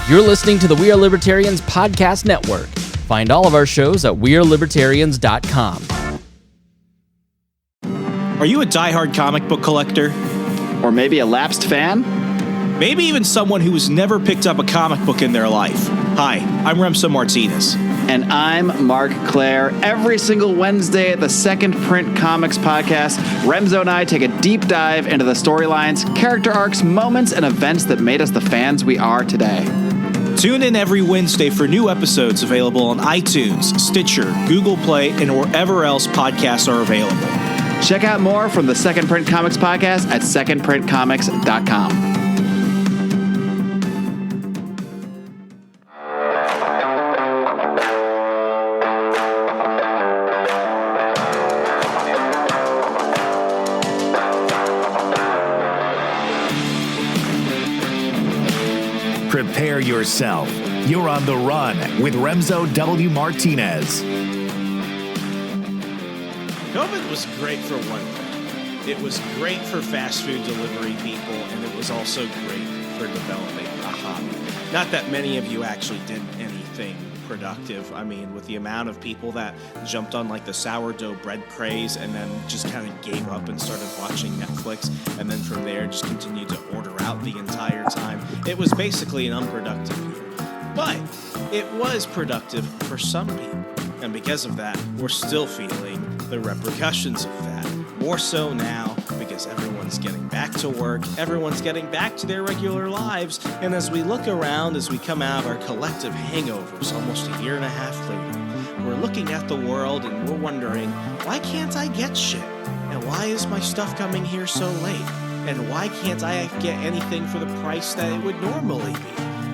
You're listening to the We Are Libertarians podcast network. Find all of our shows at wearelibertarians.com. Are you a diehard comic book collector? Or maybe a lapsed fan? Maybe even someone who has never picked up a comic book in their life. Hi, I'm Remso Martinez. And I'm Mark Claire. Every single Wednesday at the Second Print Comics podcast, Remso and I take a deep dive into the storylines, character arcs, moments, and events that made us the fans we are today. Tune in every Wednesday for new episodes available on iTunes, Stitcher, Google Play, and wherever else podcasts are available. Check out more from the Second Print Comics podcast at secondprintcomics.com. Prepare yourself. You're on the run with Remso W. Martinez. COVID was great for one thing. It was great for fast food delivery people, and it was also great for developing a hobby. Not that many of you actually did anything productive. I mean, with the amount of people that jumped on like the sourdough bread craze and then just kind of gave up and started watching Netflix, and then from there just continued to order out the entire time. It was basically an unproductive year. But it was productive for some people. And because of that, we're still feeling the repercussions of that. More so now because everyone's getting back to work, everyone's getting back to their regular lives, and as we look around, as we come out of our collective hangovers almost a year and a half later, we're looking at the world and we're wondering, why can't I get shit? And why is my stuff coming here so late? And why can't I get anything for the price that it would normally be?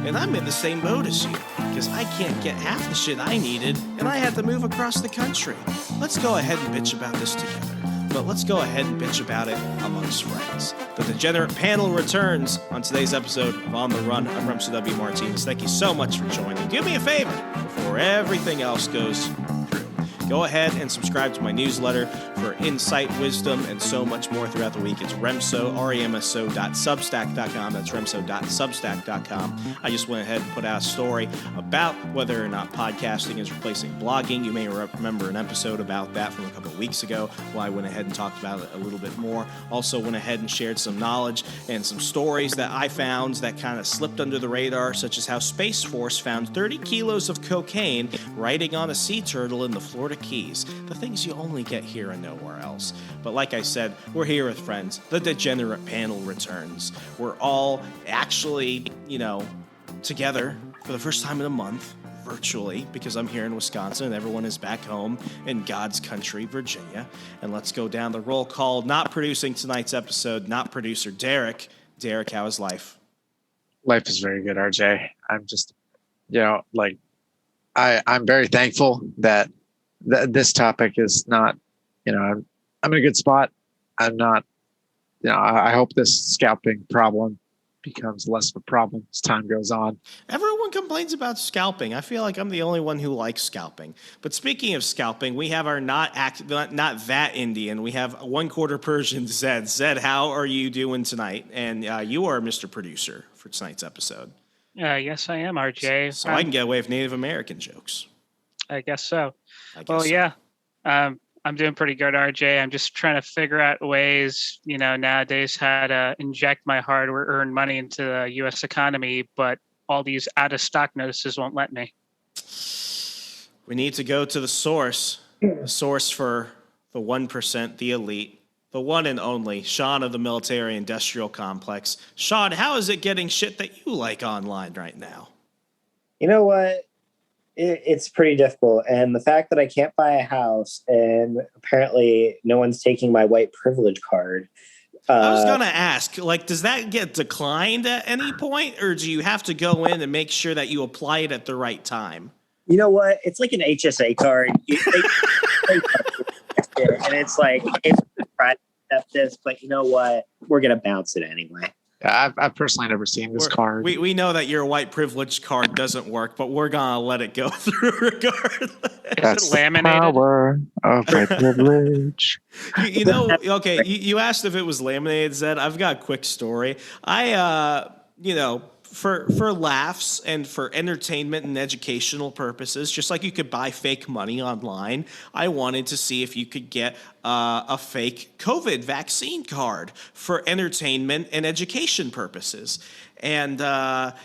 And I'm in the same boat as you, because I can't get half the shit I needed, and I had to move across the country. Let's go ahead and bitch about this together. But let's go ahead and bitch about it amongst friends. The Degenerate panel returns on today's episode of On the Run. I'm Remso W. Martinez. Thank you so much for joining. Do me a favor before everything else goes through. Go ahead and subscribe to my newsletter for insight, wisdom, and so much more throughout the week. It's Remso, remso.substack.com. That's remso.substack.com. I just went ahead and put out a story about whether or not podcasting is replacing blogging. You may remember an episode about that from a couple of weeks ago, where I went ahead and talked about it a little bit more. Also went ahead and shared some knowledge and some stories that I found that kind of slipped under the radar, such as how Space Force found 30 kilos of cocaine riding on a sea turtle in the Florida Keys. The things you only get here and nowhere else. But like I said, we're here with friends. The Degenerate panel returns. We're all actually, together for the first time in a month, virtually, because I'm here in Wisconsin and everyone is back home in God's country, Virginia. And let's go down the roll call. Not producing tonight's episode, not producer Derek. Derek, how is life? Life is very good, RJ. I'm just, I'm very thankful that this topic is not, I'm in a good spot. I'm not, I hope this scalping problem becomes less of a problem as time goes on. Everyone complains about scalping. I feel like I'm the only one who likes scalping. But speaking of scalping, we have our not that Indian. We have 1/4 Persian Zed. Zed, how are you doing tonight? And you are Mr. Producer for tonight's episode. Yes, I am, RJ. So I can get away with Native American jokes. I guess so. Yeah. I'm doing pretty good, RJ. I'm just trying to figure out ways, nowadays how to inject my hard-earned money into the U.S. economy, but all these out-of-stock notices won't let me. We need to go to the source for the 1%, the elite, the one and only, Sean of the Military Industrial Complex. Sean, how is it getting shit that you like online right now? You know what? It's pretty difficult. And the fact that I can't buy a house and apparently no one's taking my white privilege card. I was going to ask, does that get declined at any point? Or do you have to go in and make sure that you apply it at the right time? You know what? It's like an HSA card. And it's like, it's try to accept this, but you know what? We're going to bounce it anyway. I've personally never seen this card. We know that your white privilege card doesn't work, but we're gonna let it go through regardless. That's Is it laminated? The power of white privilege. You asked if it was laminated, Zed. I've got a quick story. I for laughs and for entertainment and educational purposes, just like you could buy fake money online, I wanted to see if you could get a fake COVID vaccine card for entertainment and education purposes. And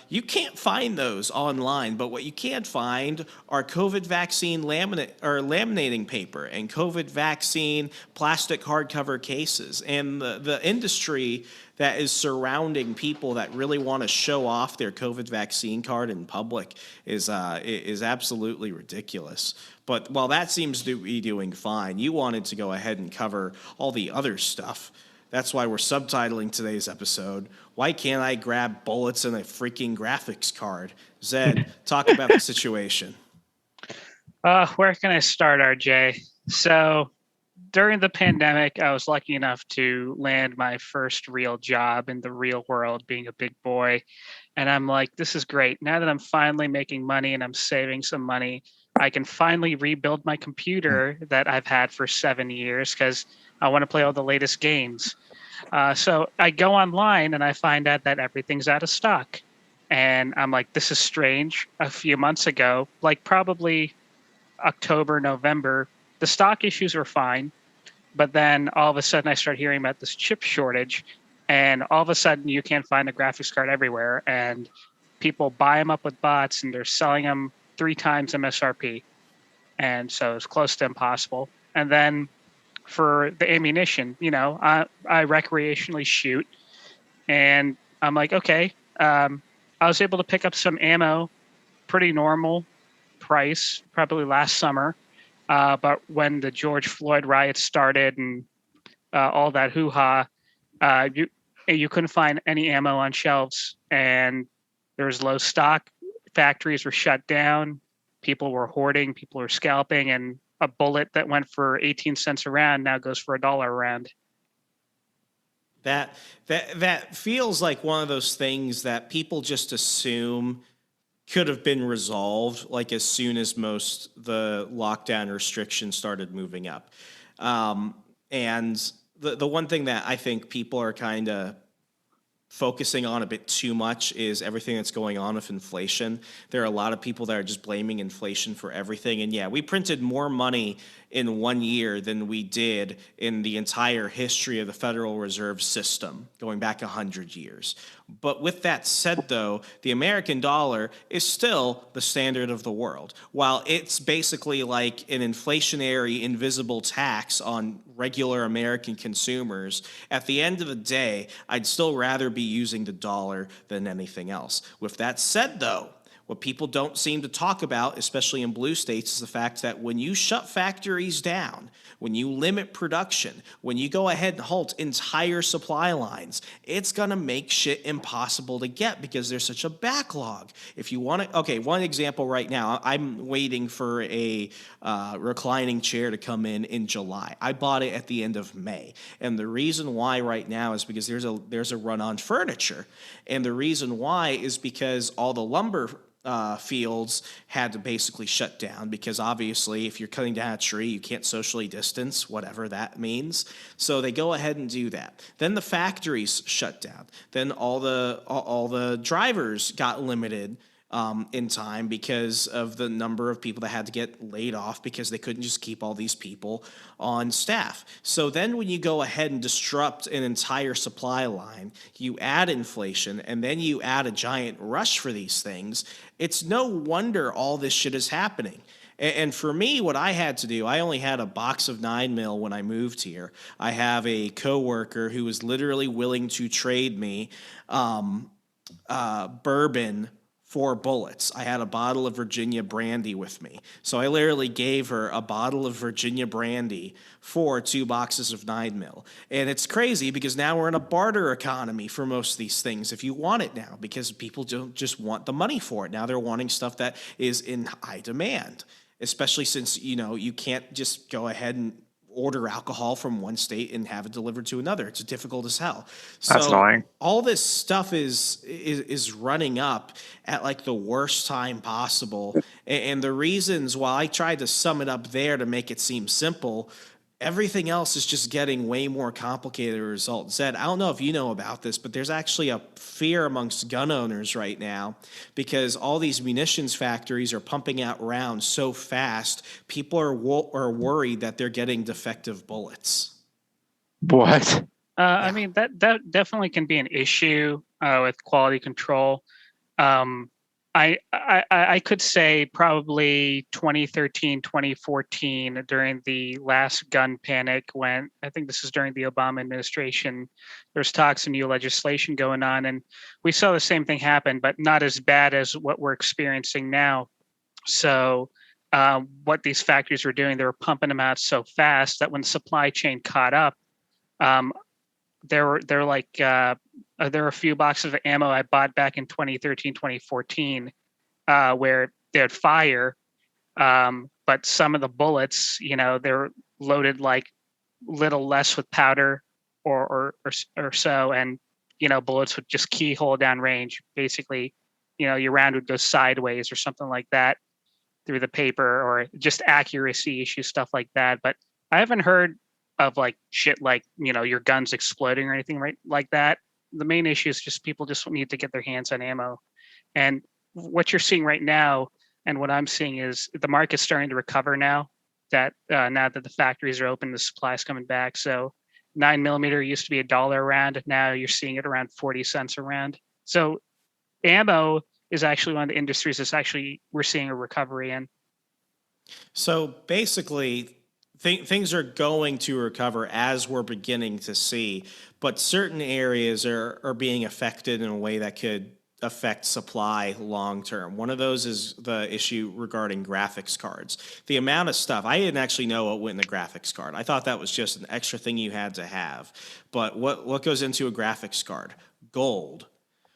you can't find those online, but what you can find are COVID vaccine laminating paper and COVID vaccine plastic hardcover cases. And the industry that is surrounding people that really want to show off their COVID vaccine card in public is absolutely ridiculous. But while that seems to be doing fine, you wanted to go ahead and cover all the other stuff. That's why we're subtitling today's episode. Why can't I grab bullets and a freaking graphics card? Zed, talk about the situation. Where can I start, RJ? So during the pandemic, I was lucky enough to land my first real job in the real world, being a big boy. And I'm like, this is great. Now that I'm finally making money and I'm saving some money, I can finally rebuild my computer that I've had for 7 years because I want to play all the latest games. So I go online and I find out that everything's out of stock. And I'm like, this is strange. A few months ago, like probably October, November, the stock issues were fine. But then all of a sudden I start hearing about this chip shortage. And all of a sudden you can't find a graphics card everywhere. And people buy them up with bots and they're selling them 3 times MSRP. And so it's close to impossible. And then for the ammunition, I recreationally shoot, and I'm like, okay, I was able to pick up some ammo, pretty normal price, probably last summer. But when the George Floyd riots started and all that hoo-ha, you couldn't find any ammo on shelves, and there was low stock. Factories were shut down. People were hoarding. People were scalping, and a bullet that went for 18 cents a round now goes for $1 a round. That feels like one of those things that people just assume could have been resolved like as soon as the lockdown restrictions started moving up. And the one thing that I think people are kind of focusing on a bit too much is everything that's going on with inflation. There are a lot of people that are just blaming inflation for everything. And yeah, we printed more money in 1 year than we did in the entire history of the Federal Reserve System, going back 100 years. But with that said, though, the American dollar is still the standard of the world. While it's basically like an inflationary invisible tax on regular American consumers, at the end of the day, I'd still rather be using the dollar than anything else. With that said, though, what people don't seem to talk about, especially in blue states, is the fact that when you shut factories down, when you limit production, when you go ahead and halt entire supply lines, it's going to make shit impossible to get because there's such a backlog. If you want to, okay, one example right now, I'm waiting for a reclining chair to come in July. I bought it at the end of May. And the reason why right now is because there's a run on furniture. And the reason why is because all the lumber fields had to basically shut down because obviously if you're cutting down a tree, you can't socially distance, whatever that means. So they go ahead and do that. Then the factories shut down. Then all the drivers got limited in time because of the number of people that had to get laid off because they couldn't just keep all these people on staff. So then when you go ahead and disrupt an entire supply line, you add inflation, and then you add a giant rush for these things, it's no wonder all this shit is happening. And for me, what I had to do, I only had a box of 9mm when I moved here. I have a coworker who was literally willing to trade me bourbon for bullets. I had a bottle of Virginia brandy with me. So I literally gave her a bottle of Virginia brandy for 2 boxes of 9mm. And it's crazy because now we're in a barter economy for most of these things if you want it now, because people don't just want the money for it. Now they're wanting stuff that is in high demand, especially since, you can't just go ahead and order alcohol from one state and have it delivered to another. It's difficult as hell. That's annoying. All this stuff is running up at like the worst time possible. And the reasons, while I tried to sum it up there to make it seem simple, everything else is just getting way more complicated as a result. Zed, I don't know if you know about this, but there's actually a fear amongst gun owners right now because all these munitions factories are pumping out rounds so fast, people are worried that they're getting defective bullets. What? I mean, that definitely can be an issue with quality control. I could say probably 2013, 2014 during the last gun panic when I think this is during the Obama administration, there's talks of new legislation going on, and we saw the same thing happen, but not as bad as what we're experiencing now. So what these factories were doing, they were pumping them out so fast that when the supply chain caught up, there were a few boxes of ammo I bought back in 2013, 2014, where they would fire, but some of the bullets, they're loaded like little less with powder or so, and bullets would just keyhole down range. Basically, your round would go sideways or something like that through the paper, or just accuracy issues, stuff like that. But I haven't heard of like shit like your guns exploding or anything like that. The main issue is just people just need to get their hands on ammo. And what you're seeing right now and what I'm seeing is the market's starting to recover now that the factories are open, the supply's coming back. So 9mm used to be $1 a round. Now you're seeing it around 40 cents a round. So ammo is actually one of the industries we're seeing a recovery in. So basically, things are going to recover as we're beginning to see, but certain areas are being affected in a way that could affect supply long term. One of those is the issue regarding graphics cards. The amount of stuff, I didn't actually know what went in the graphics card. I thought that was just an extra thing you had to have. But what goes into a graphics card? Gold.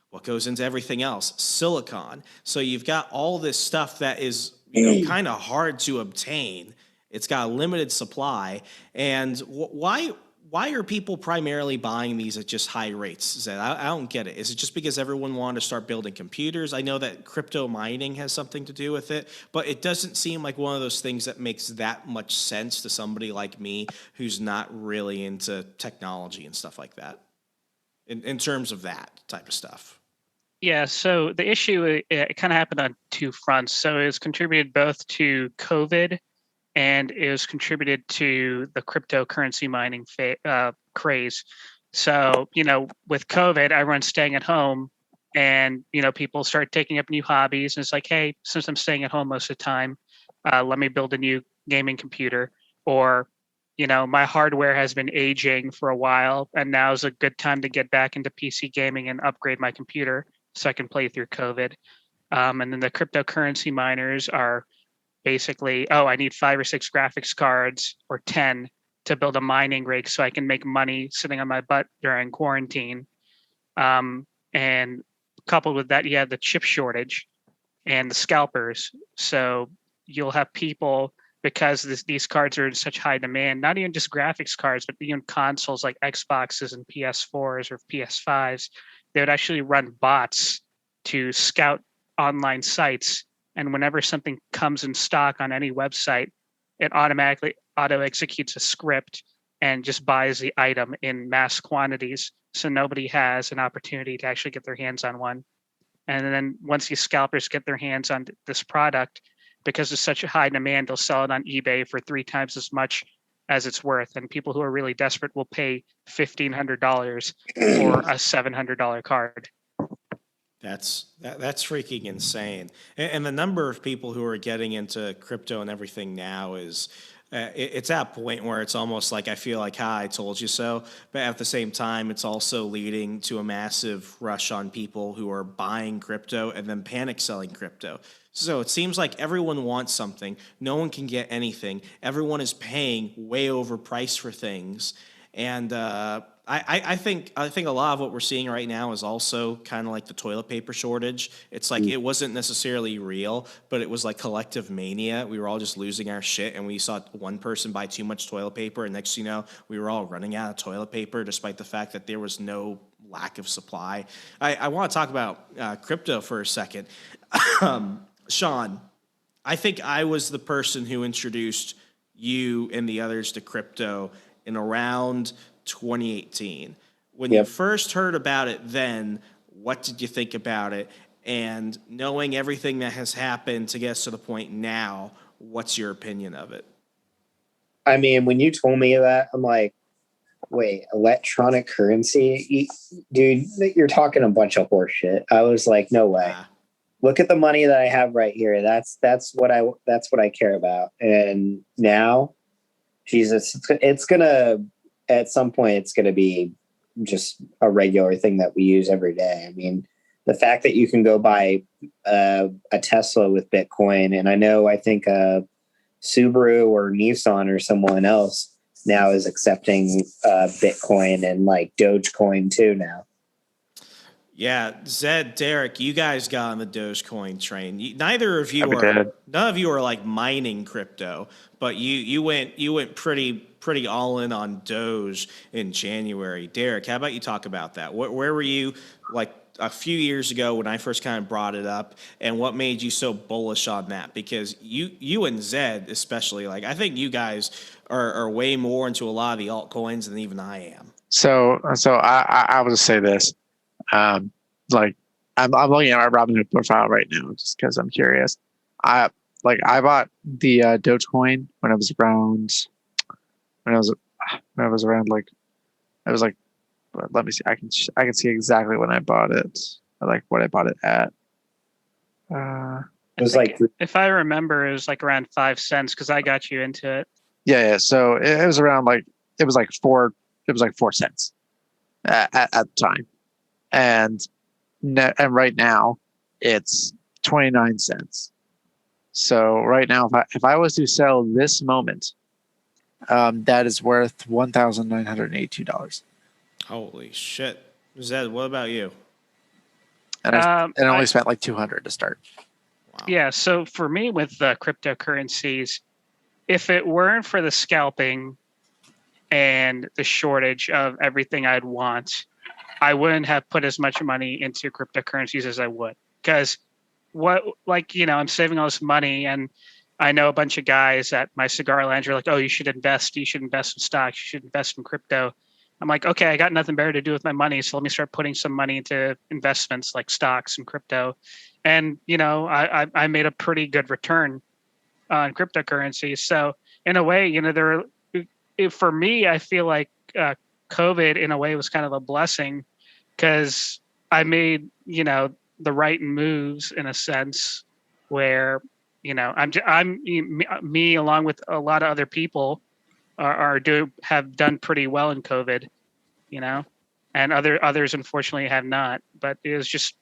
What goes into everything else? Silicon. So you've got all this stuff that is kind of hard to obtain. It's got a limited supply. And why are people primarily buying these at just high rates? Zed, I don't get it. Is it just because everyone wanted to start building computers? I know that crypto mining has something to do with it, but it doesn't seem like one of those things that makes that much sense to somebody like me who's not really into technology and stuff like that, in terms of that type of stuff. Yeah, so the issue, it kind of happened on two fronts. So it was contributed both to COVID and it was contributed to the cryptocurrency mining craze. So, with COVID, everyone's staying at home and, people start taking up new hobbies. And it's like, hey, since I'm staying at home most of the time, let me build a new gaming computer. Or, my hardware has been aging for a while and now is a good time to get back into PC gaming and upgrade my computer so I can play through COVID. And then the cryptocurrency miners are basically, I need 5 or 6 graphics cards or 10 to build a mining rig so I can make money sitting on my butt during quarantine. And coupled with that, you have the chip shortage and the scalpers. So you'll have people, because these cards are in such high demand, not even just graphics cards, but even consoles like Xboxes and PS4s or PS5s, they would actually run bots to scout online sites. And whenever something comes in stock on any website, it automatically auto-executes a script and just buys the item in mass quantities. So nobody has an opportunity to actually get their hands on one. And then once these scalpers get their hands on this product, because there's such a high demand, they'll sell it on eBay for 3 times as much as it's worth. And people who are really desperate will pay $1,500 for a $700 card. That's freaking insane. And the number of people who are getting into crypto and everything now is it's at a point where it's almost like I feel like, I told you so. But at the same time, it's also leading to a massive rush on people who are buying crypto and then panic selling crypto. So it seems like everyone wants something. No one can get anything. Everyone is paying way overpriced for things. And I think a lot of what we're seeing right now is also kind of like the toilet paper shortage. It's like it wasn't necessarily real, but it was like collective mania. We were all just losing our shit, and we saw one person buy too much toilet paper, and next thing you know, we were all running out of toilet paper, despite the fact that there was no lack of supply. I want to talk about crypto for a second. Sean, I think I was the person who introduced you and the others to crypto in around 2018. When you first heard about it then, what did you think about it? And knowing everything that has happened to get us to the point now, what's your opinion of it? I mean, when you told me that, I'm like, wait, electronic currency? Dude, you're talking a bunch of horse shit. I was like, no way. Look at the money that I have right here. That's what I care about. And now, Jesus, it's gonna, at some point, it's gonna be just a regular thing that we use every day. I mean, the fact that you can go buy a Tesla with Bitcoin, and I think Subaru or Nissan or someone else now is accepting Bitcoin and like Dogecoin too now. Yeah, Zed, Derek, you guys got on the Dogecoin train. None of you are like mining crypto, but you went pretty all in on Doge in January. Derek, how about you talk about that? Where were you like a few years ago when I first kind of brought it up, and what made you so bullish on that? Because you and Zed especially, like I think you guys are way more into a lot of the altcoins than even I am. So I will just say this. Like I'm looking at our Robinhood profile right now just because I'm curious. I bought the Dogecoin when it was around like let me see. I can see exactly when I bought it. Like what I bought it at. It was like, if I remember, it was like around 5 cents because I got you into it. Yeah. So it was around like it was like 4 cents at the time, and right now it's 29 cents. So right now, if I was to sell this moment, that is worth $1,982. Holy shit. Zed, what about you? And I only spent like $200 to start. Wow. Yeah, so for me with cryptocurrencies, if it weren't for the scalping and the shortage of everything I'd want, I wouldn't have put as much money into cryptocurrencies as I would. Because I'm saving all this money, and I know a bunch of guys at my cigar lounge are like, oh, you should invest in stocks, you should invest in crypto. I'm like, okay, I got nothing better to do with my money, so let me start putting some money into investments like stocks and crypto. And, I made a pretty good return on cryptocurrencies. So in a way, for me, I feel like COVID in a way was kind of a blessing because I made, the right moves in a sense where, me along with a lot of other people have done pretty well in COVID, and others unfortunately have not. But it was just,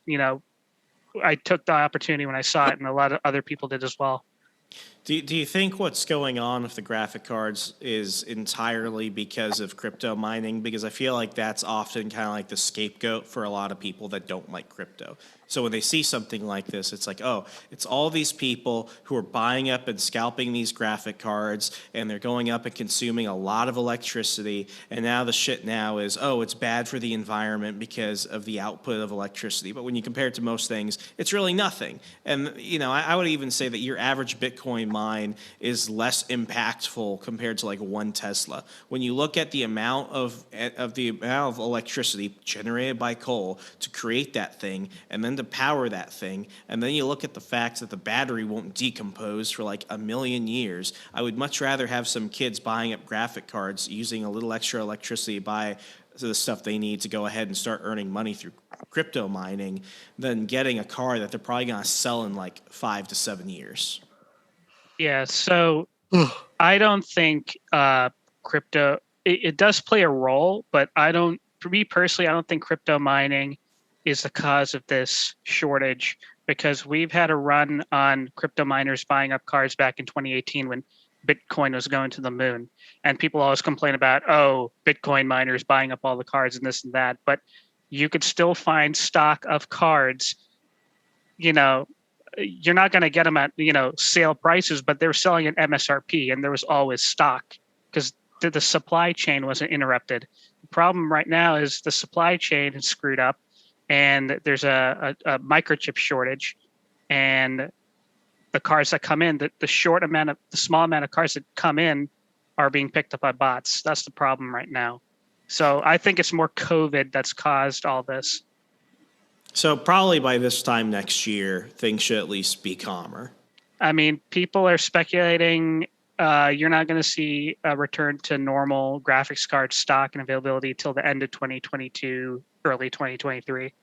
I took the opportunity when I saw it, and a lot of other people did as well. Do you think what's going on with the graphic cards is entirely because of crypto mining? Because I feel like that's often kind of like the scapegoat for a lot of people that don't like crypto. So when they see something like this, it's like, oh, it's all these people who are buying up and scalping these graphic cards, and they're going up and consuming a lot of electricity. And now the shit now is, oh, it's bad for the environment because of the output of electricity. But when you compare it to most things, it's really nothing. And, I would even say that your average Bitcoin mine is less impactful compared to like one Tesla. When you look at the amount of electricity generated by coal to create that thing, and then to power that thing, and then you look at the fact that the battery won't decompose for like a million years, I would much rather have some kids buying up graphic cards using a little extra electricity to buy the stuff they need to go ahead and start earning money through crypto mining than getting a car that they're probably going to sell in like 5 to 7 years. Yeah, so I don't think crypto, it does play a role, but for me personally, I don't think crypto mining is the cause of this shortage, because we've had a run on crypto miners buying up cards back in 2018 when Bitcoin was going to the moon. And people always complain about, oh, Bitcoin miners buying up all the cards and this and that. But you could still find stock of cards, you're not going to get them at, sale prices, but they're selling at MSRP, and there was always stock because the supply chain wasn't interrupted. The problem right now is the supply chain is screwed up, and there's a microchip shortage, and the cars that come in, the small amount of cars that come in are being picked up by bots. That's the problem right now. So I think it's more COVID that's caused all this. So probably by this time next year, things should at least be calmer. I mean, people are speculating you're not going to see a return to normal graphics card stock and availability till the end of 2022, early 2023.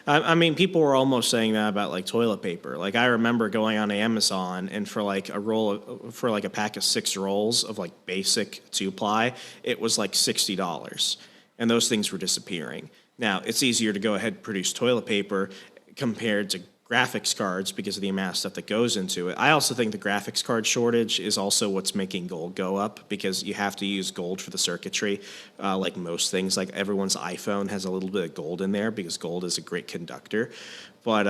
I mean, people were almost saying that about like toilet paper. Like I remember going on Amazon and for like a pack of 6 rolls of like basic 2-ply, it was like $60, and those things were disappearing. Now it's easier to go ahead and produce toilet paper compared to graphics cards because of the amount of stuff that goes into it. I also think the graphics card shortage is also what's making gold go up because you have to use gold for the circuitry. Like most things, like everyone's iPhone has a little bit of gold in there because gold is a great conductor. But,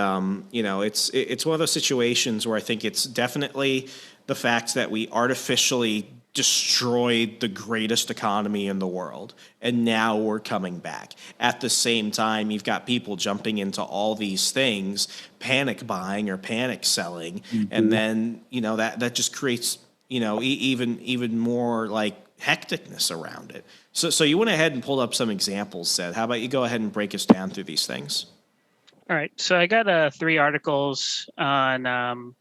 it's one of those situations where I think it's definitely the fact that we artificially destroyed the greatest economy in the world, and now we're coming back. At the same time, you've got people jumping into all these things, panic buying or panic selling, and then that just creates even more like hecticness around it. So you went ahead and pulled up some examples, Zed. How about you go ahead and break us down through these things? All right, so I got 3 articles on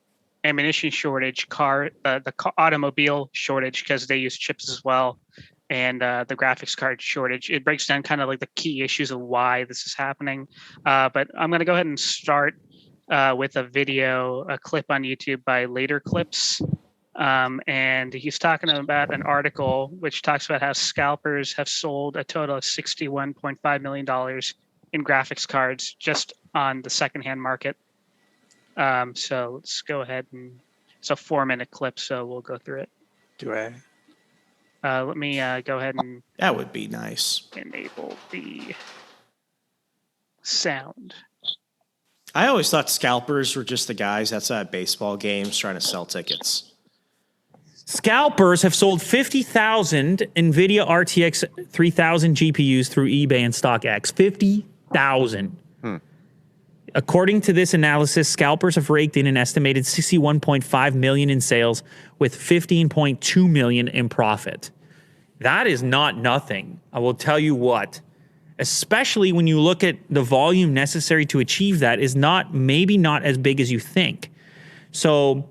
ammunition shortage, automobile shortage because they use chips as well, and the graphics card shortage. It breaks down kind of like the key issues of why this is happening. But I'm going to go ahead and start with a clip on YouTube by Later Clips. And he's talking about an article which talks about how scalpers have sold a total of $61.5 million in graphics cards just on the secondhand market. So let's go ahead and it's a 4-minute clip, so we'll go through it. Do I? Let me go ahead and that would be nice. Enable the sound. I always thought scalpers were just the guys outside baseball games trying to sell tickets. Scalpers have sold 50,000 NVIDIA RTX 3000 GPUs through eBay and StockX. 50,000. According to this analysis, scalpers have raked in an estimated $61.5 million in sales with $15.2 million in profit. That is not nothing. I will tell you what, especially when you look at the volume necessary to achieve that is maybe not as big as you think. So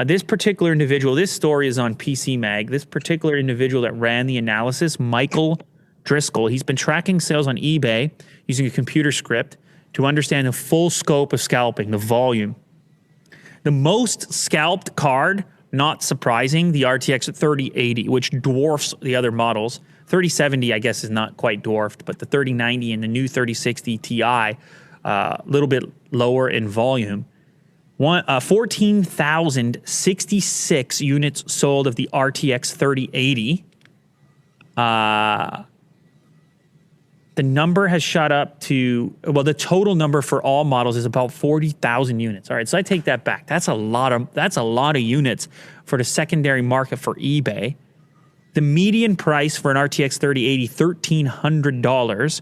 this particular individual, this story is on PC Mag. This particular individual that ran the analysis, Michael Driscoll, he's been tracking sales on eBay using a computer script to understand the full scope of scalping, the volume. The most scalped card, not surprising, the RTX 3080, which dwarfs the other models. 3070, I guess, is not quite dwarfed, but the 3090 and the new 3060 Ti, a little bit lower in volume. 14,066 units sold of the RTX 3080. The number has shot up to, the total number for all models is about 40,000 units. All right, so I take that back. That's a lot of units for the secondary market for eBay. The median price for an RTX 3080, $1,300.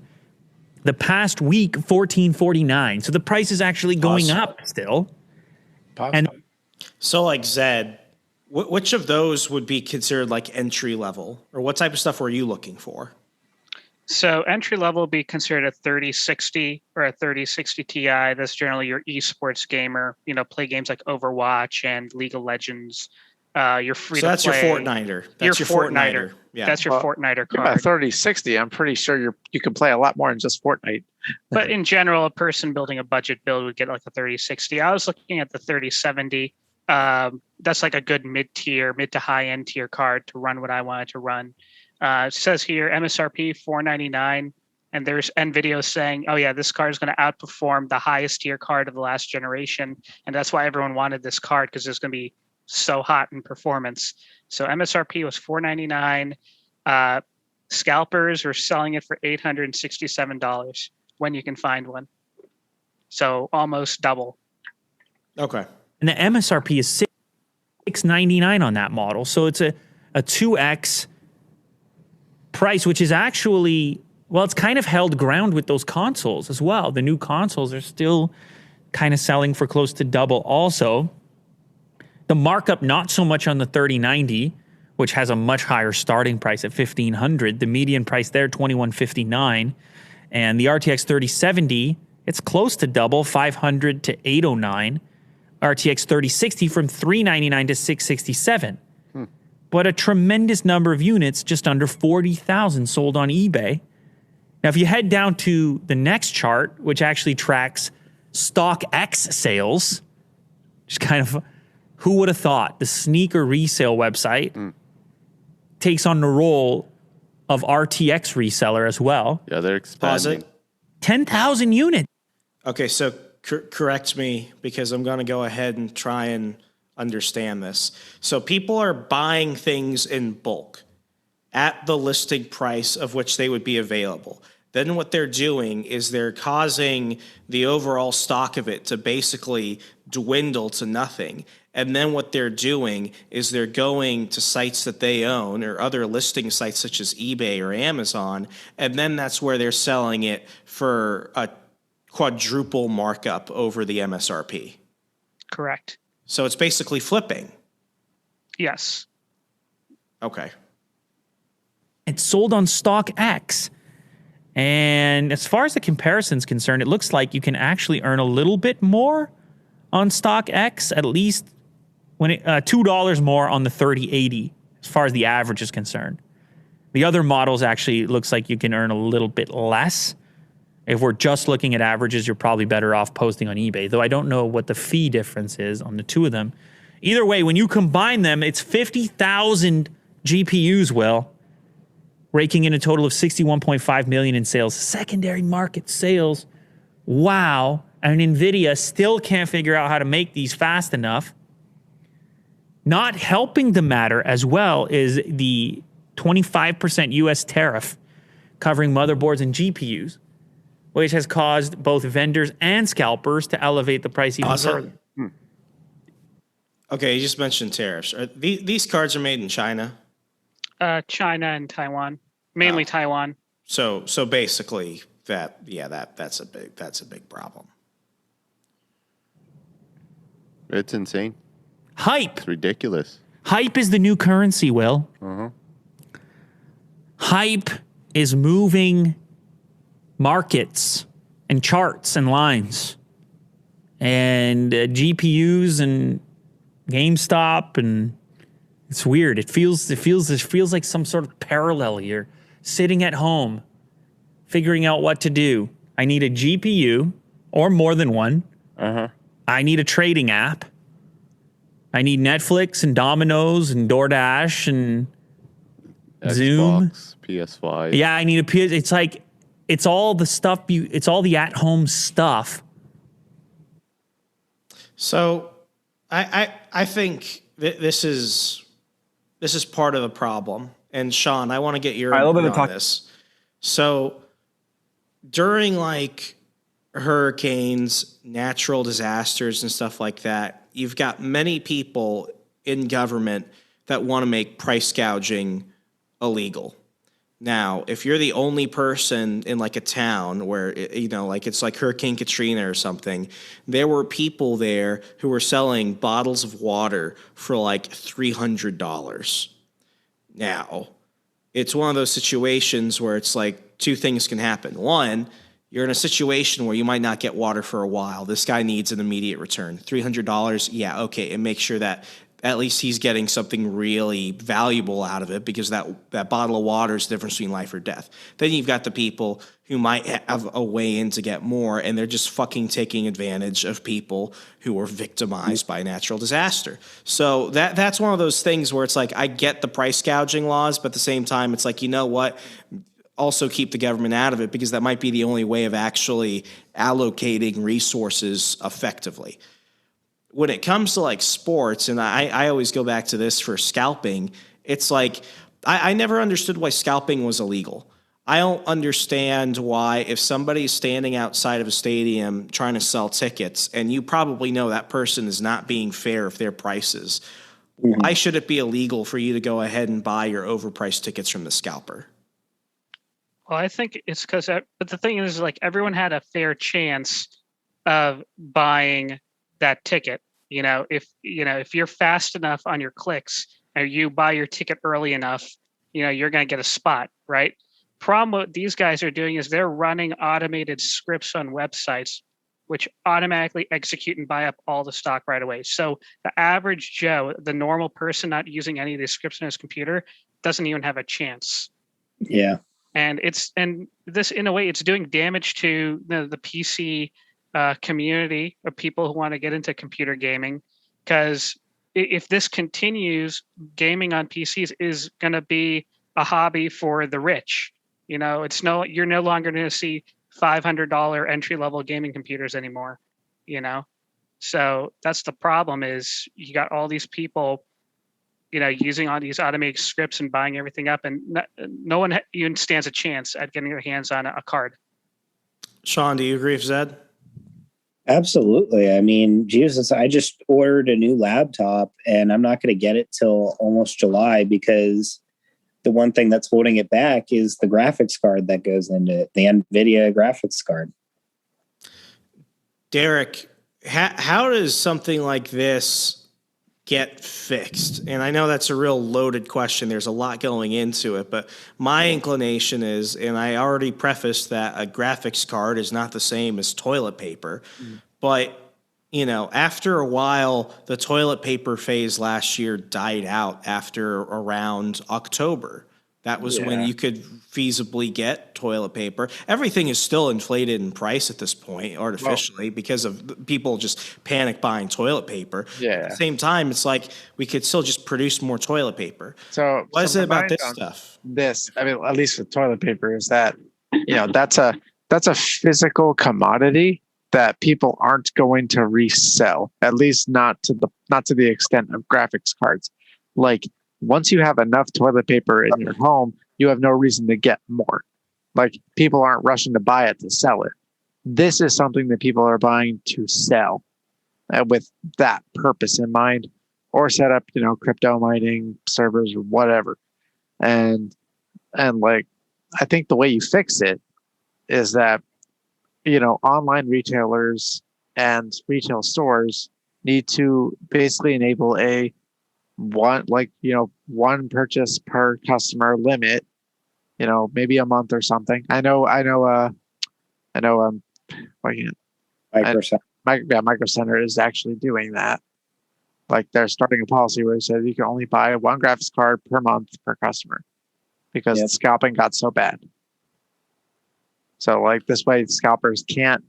The past week, $1,449. So the price is actually going up still. And so like Zed, which of those would be considered like entry level, or what type of stuff were you looking for? So entry level would be considered a 3060 or a 3060 Ti. That's generally your esports gamer. Play games like Overwatch and League of Legends. You're free to play. So that's your Fortniter. That's your Fortniter. Yeah. That's your Fortniter card. A 3060, I'm pretty sure you can play a lot more than just Fortnite. But in general, a person building a budget build would get like a 3060. I was looking at the 3070. That's like a good mid to high end tier card to run what I wanted to run. It says here MSRP $499, and there's videos saying, oh yeah, this card is going to outperform the highest tier card of the last generation, and that's why everyone wanted this card because it's going to be so hot in performance. So MSRP was $499. Scalpers are selling it for $867 when you can find one. So almost double. Okay. And the MSRP is $699 on that model, so it's a 2x price, which is actually, it's kind of held ground with those consoles as well. The new consoles are still kind of selling for close to double also. The markup, not so much on the 3090, which has a much higher starting price at $1,500. The median price there, $2,159. And the RTX 3070, it's close to double, $500 to $809. RTX 3060 from $399 to $667. But a tremendous number of units, just under 40,000 sold on eBay. Now, if you head down to the next chart, which actually tracks StockX sales, just kind of, who would have thought the sneaker resale website takes on the role of RTX reseller as well. Yeah, they're expanding. 10,000 units. Okay, so correct me because I'm going to go ahead and try and understand this. So people are buying things in bulk at the listing price of which they would be available. Then what they're doing is they're causing the overall stock of it to basically dwindle to nothing. And then what they're doing is they're going to sites that they own or other listing sites such as eBay or Amazon, and then that's where they're selling it for a quadruple markup over the MSRP. Correct. So it's basically flipping. Yes. Okay. It's sold on StockX. And as far as the comparison is concerned, it looks like you can actually earn a little bit more on StockX, at least when $2 more on the 3080, as far as the average is concerned. The other models actually looks like you can earn a little bit less. If we're just looking at averages, you're probably better off posting on eBay, though I don't know what the fee difference is on the two of them. Either way, when you combine them, it's 50,000 GPUs, Will, raking in a total of 61.5 million in sales. Secondary market sales. Wow. And NVIDIA still can't figure out how to make these fast enough. Not helping the matter as well is the 25% US tariff covering motherboards and GPUs, which has caused both vendors and scalpers to elevate the price even further. Okay, you just mentioned tariffs. These cards are made in China? China and Taiwan, mainly Taiwan. So basically that's a big problem. It's insane. Hype. It's ridiculous. Hype is the new currency, Will. Hype is moving markets and charts and lines and GPUs and GameStop, and it's weird. It feels like some sort of parallel here. Sitting at home, figuring out what to do. I need a GPU or more than one. I need a trading app. I need Netflix and Domino's and DoorDash and Xbox, Zoom. PS5. Yeah, I need a PS. It's like, it's all the stuff, it's all the at-home stuff. So I think this is part of the problem. And Sean, I want to get your input on this. So during like hurricanes, natural disasters and stuff like that, you've got many people in government that want to make price gouging illegal. Now, if you're the only person in like a town where, like it's like Hurricane Katrina or something, there were people there who were selling bottles of water for like $300. Now, it's one of those situations where it's like two things can happen. One, you're in a situation where you might not get water for a while. This guy needs an immediate return. $300, yeah, okay, and make sure that at least he's getting something really valuable out of it, because that bottle of water is the difference between life or death. Then you've got the people who might have a way in to get more, and they're just fucking taking advantage of people who were victimized by a natural disaster. So that's one of those things where it's like, I get the price gouging laws, but at the same time, it's like, you know what? Also keep the government out of it, because that might be the only way of actually allocating resources effectively. When it comes to like sports, and I always go back to this for scalping, it's like I never understood why scalping was illegal. I don't understand why, if somebody's standing outside of a stadium trying to sell tickets, and you probably know that person is not being fair with their prices, why should it be illegal for you to go ahead and buy your overpriced tickets from the scalper? Well, I think it's because, but the thing is, like, everyone had a fair chance of buying that ticket. If you're fast enough on your clicks or you buy your ticket early enough, you're going to get a spot, right? Problem what these guys are doing is they're running automated scripts on websites which automatically execute and buy up all the stock right away. So the average Joe, the normal person not using any of these scripts on his computer, doesn't even have a chance. Yeah. And this, in a way, it's doing damage to the PC community of people who want to get into computer gaming, because if this continues, gaming on PCs is going to be a hobby for the rich. You're no longer going to see $500 entry level gaming computers anymore. So that's the problem. Is you got all these people, using all these automated scripts and buying everything up, and no one even stands a chance at getting their hands on a card. Sean, do you agree with Zed? Absolutely. I mean, Jesus, I just ordered a new laptop and I'm not going to get it till almost July because the one thing that's holding it back is the graphics card that goes into it, the NVIDIA graphics card. Derek, how does something like this get fixed? And I know that's a real loaded question. There's a lot going into it, but my inclination is, and I already prefaced that a graphics card is not the same as toilet paper, but after a while, the toilet paper phase last year died out after around October. That was when you could feasibly get toilet paper. Everything is still inflated in price at this point artificially because of people just panic buying toilet paper. Yeah. At the same time, it's like we could still just produce more toilet paper. So what is it about this on stuff? This, I mean, at least with toilet paper, is that that's a physical commodity that people aren't going to resell, at least not to the extent of graphics cards. Like, once you have enough toilet paper in your home, you have no reason to get more. Like, people aren't rushing to buy it to sell it. This is something that people are buying to sell, with that purpose in mind, or set up, crypto mining servers or whatever. And like, I think the way you fix it is that, online retailers and retail stores need to basically enable one purchase per customer limit, maybe a month or something. Micro Center is actually doing that. Like, they're starting a policy where it says you can only buy one graphics card per month per customer because the scalping got so bad. So, like, this way scalpers can't,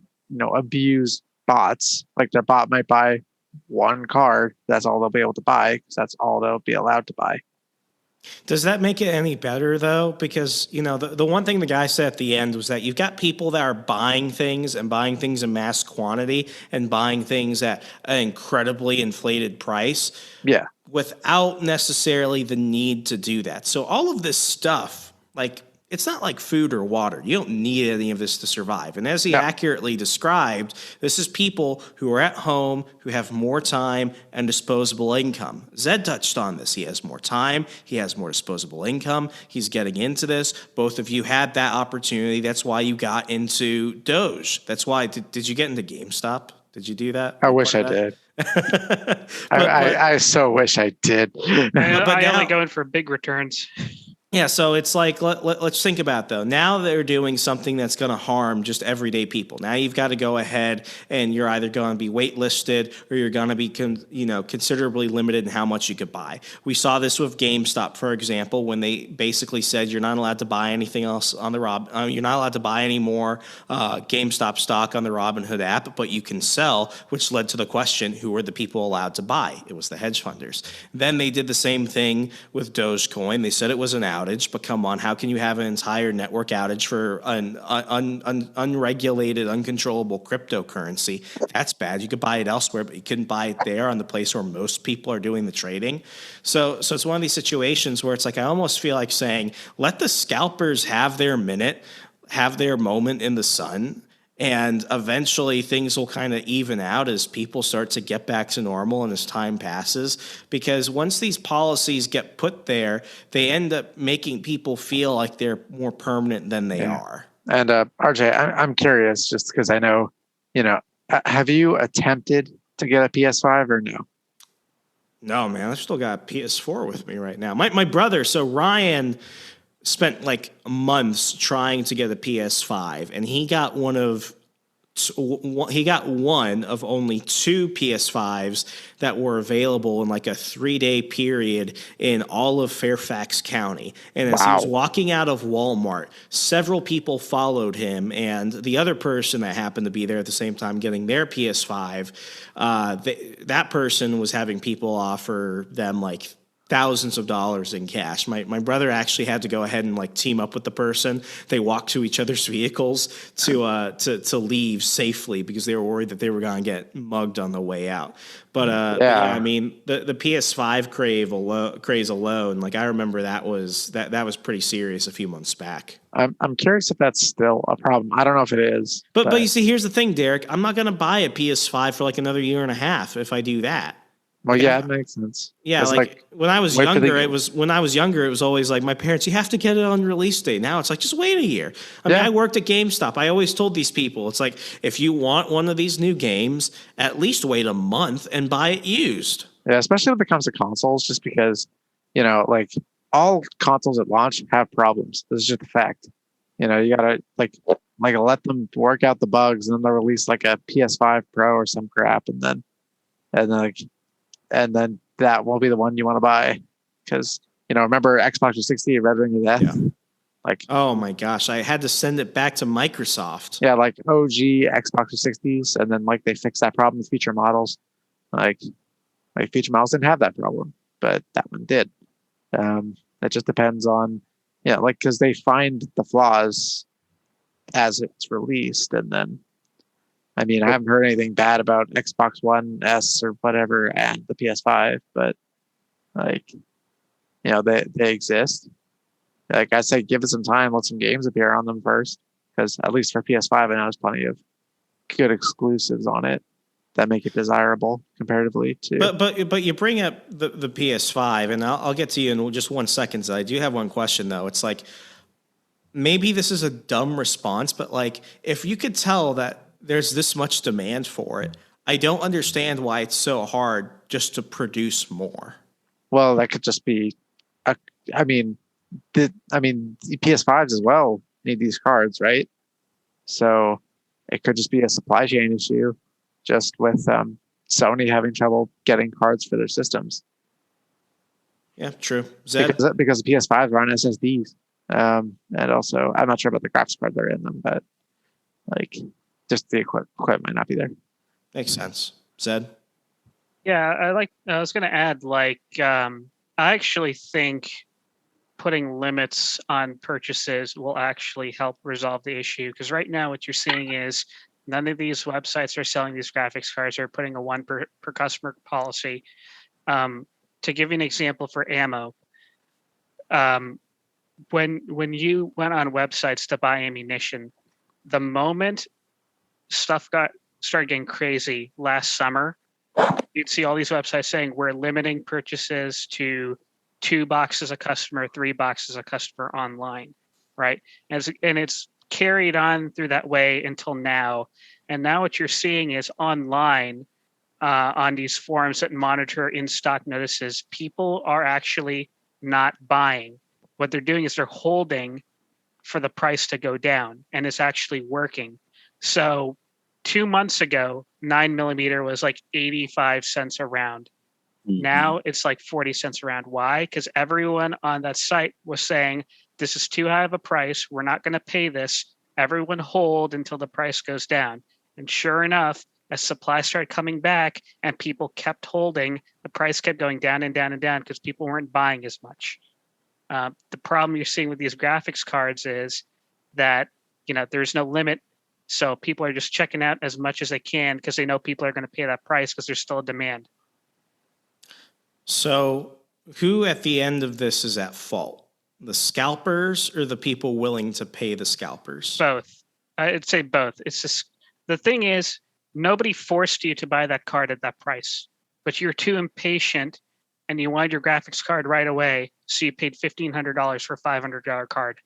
abuse bots. Like, their bot might buy one card. That's all they'll be able to buy because that's all they'll be allowed to buy. Does that make it any better, though? Because, the one thing the guy said at the end was that you've got people that are buying things and buying things in mass quantity and buying things at an incredibly inflated price. Yeah. Without necessarily the need to do that. So all of this stuff, like, it's not like food or water. You don't need any of this to survive. And as he accurately described, this is people who are at home, who have more time and disposable income. Zed touched on this. He has more time. He has more disposable income. He's getting into this. Both of you had that opportunity. That's why you got into Doge. That's why. Did you get into GameStop? Did you do that? I wish I did. I so wish I did. I only go in for big returns. Yeah, so it's like, let's think about, though. Now they're doing something that's going to harm just everyday people. Now you've got to go ahead and you're either going to be waitlisted or you're going to be considerably limited in how much you could buy. We saw this with GameStop, for example, when they basically said you're not allowed to buy anything else on the you're not allowed to buy any more GameStop stock on the Robinhood app, but you can sell, which led to the question, who were the people allowed to buy? It was the hedge funders. Then they did the same thing with Dogecoin. They said it was an outage, but come on, how can you have an entire network outage for an unregulated, uncontrollable cryptocurrency? That's bad. You could buy it elsewhere, but you couldn't buy it there on the place where most people are doing the trading. So it's one of these situations where it's like, I almost feel like saying, let the scalpers have their minute, have their moment in the sun, and eventually things will kind of even out as people start to get back to normal and as time passes. Because once these policies get put there, they end up making people feel like they're more permanent than they are. And RJ, I'm curious, just because I know, have you attempted to get a PS5 or no? No, man, I've still got a PS4 with me right now. My brother, so Ryan spent like months trying to get a PS5, and he got one of only two PS5s that were available in like a 3-day period in all of Fairfax County. And as he was walking out of Walmart, several people followed him, and the other person that happened to be there at the same time getting their PS5, that person was having people offer them like thousands of dollars in cash. My brother actually had to go ahead and like team up with the person. They walked to each other's vehicles to leave safely because they were worried that they were going to get mugged on the way out. But yeah, I mean the PS5 craze alone, like I remember that was pretty serious a few months back. I'm curious if that's still a problem. I don't know if it is. But you see, here's the thing, Derek. I'm not going to buy a PS5 for like another year and a half if I do that. Well, yeah, it makes sense. Yeah, like when I was younger, it was always like my parents, you have to get it on release day. Now it's like, just wait a year. I mean, I worked at GameStop. I always told these people, it's like, if you want one of these new games, at least wait a month and buy it used. Yeah, especially when it comes to consoles, just because, like all consoles at launch have problems. This is just a fact. You gotta like let them work out the bugs, and then they'll release like a PS5 Pro or some crap, and then that will be the one you want to buy because remember Xbox 360 Red Ring of Death? Yeah. Like, oh my gosh, I had to send it back to Microsoft. Yeah, like OG Xbox 360s, and then like they fixed that problem with feature models. Like feature models didn't have that problem, but that one did. It just depends on because they find the flaws as it's released, and then. I mean, I haven't heard anything bad about Xbox One S or whatever and the PS5, but they exist. Like I say, give it some time, let some games appear on them first, because at least for PS5, I know there's plenty of good exclusives on it that make it desirable comparatively to. But you bring up the PS5, and I'll get to you in just 1 second. I do have one question though. It's like maybe this is a dumb response, but like if you could tell that there's this much demand for it, I don't understand why it's so hard just to produce more. Well, that could just be, the PS5s as well need these cards, right? So it could just be a supply chain issue, just with Sony having trouble getting cards for their systems. Yeah, true. Zed? Because the PS5s are on SSDs, and also I'm not sure about the graphics card that are in them, but like. Just the equipment might not be there. Makes sense. Zed? Yeah, I was going to add, I actually think putting limits on purchases will actually help resolve the issue. Because right now what you're seeing is none of these websites are selling these graphics cards. They're putting a one per customer policy. To give you an example for ammo, when you went on websites to buy ammunition, the moment stuff started getting crazy last summer, you'd see all these websites saying we're limiting purchases to 2 boxes a customer, 3 boxes a customer online, right? And it's carried on through that way until now. And now what you're seeing is online on these forums that monitor in-stock notices, people are actually not buying. What they're doing is they're holding for the price to go down, and it's actually working. So 2 months ago, 9mm was like 85 cents a round. Mm-hmm. Now it's like 40 cents a round. Why? Because everyone on that site was saying, this is too high of a price. We're not going to pay this. Everyone hold until the price goes down. And sure enough, as supply started coming back and people kept holding, the price kept going down and down and down because people weren't buying as much. The problem you're seeing with these graphics cards is that, there's no limit. So people are just checking out as much as they can because they know people are going to pay that price because there's still a demand. So who at the end of this is at fault? The scalpers or the people willing to pay the scalpers? Both. I'd say both. It's just, the thing is, nobody forced you to buy that card at that price, but you're too impatient and you wanted your graphics card right away. So you paid $1,500 for a $500 card.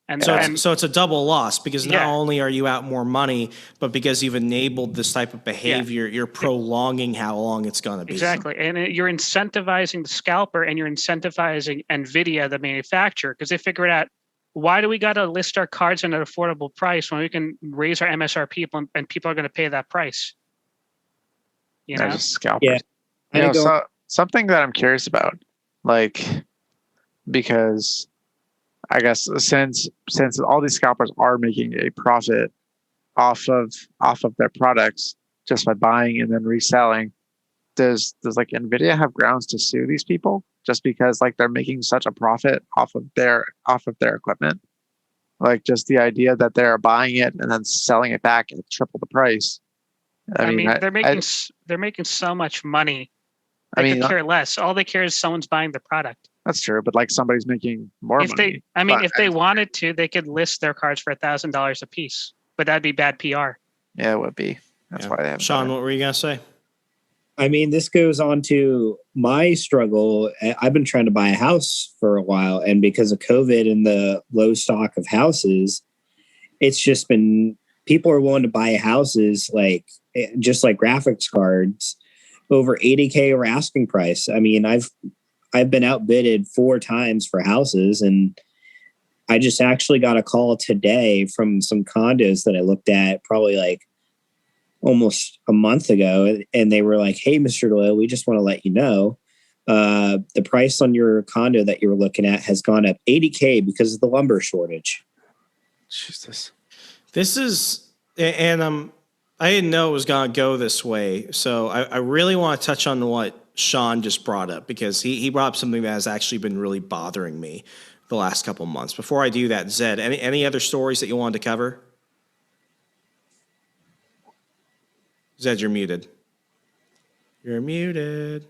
And so it's a double loss because not only are you out more money, but because you've enabled this type of behavior, you're prolonging how long it's going to be. Exactly. And you're incentivizing the scalper and you're incentivizing NVIDIA, the manufacturer, because they figured out, why do we got to list our cards at an affordable price when we can raise our MSRP and people are going to pay that price? You know? Just scalpers. Yeah. So something that I'm curious about, like, because I guess since all these scalpers are making a profit off of their products just by buying and then reselling, does like NVIDIA have grounds to sue these people just because like they're making such a profit off of their equipment? Like just the idea that they're buying it and then selling it back at triple the price. I mean they're making so much money. They could care less. All they care is someone's buying the product. That's true, but like somebody's making more money. If they wanted to, they could list their cards for $1,000 a piece, but that'd be bad PR. Yeah, it would be. That's why they have. Sean, what were you gonna say? I mean, this goes on to my struggle. I've been trying to buy a house for a while, and because of COVID and the low stock of houses, it's just been people are willing to buy houses like just like graphics cards over $80K over asking price. I mean, I've been outbidded 4 times for houses, and I just actually got a call today from some condos that I looked at probably like almost a month ago, and they were like, "Hey, Mr. Doyle, we just want to let you know the price on your condo that you were looking at has gone up $80K because of the lumber shortage." Jesus, this is, and I didn't know it was going to go this way, so I really want to touch on what Sean just brought up because he brought up something that has actually been really bothering me the last couple of months. Before I do that, Zed, any other stories that you wanted to cover? Zed, you're muted. You're muted.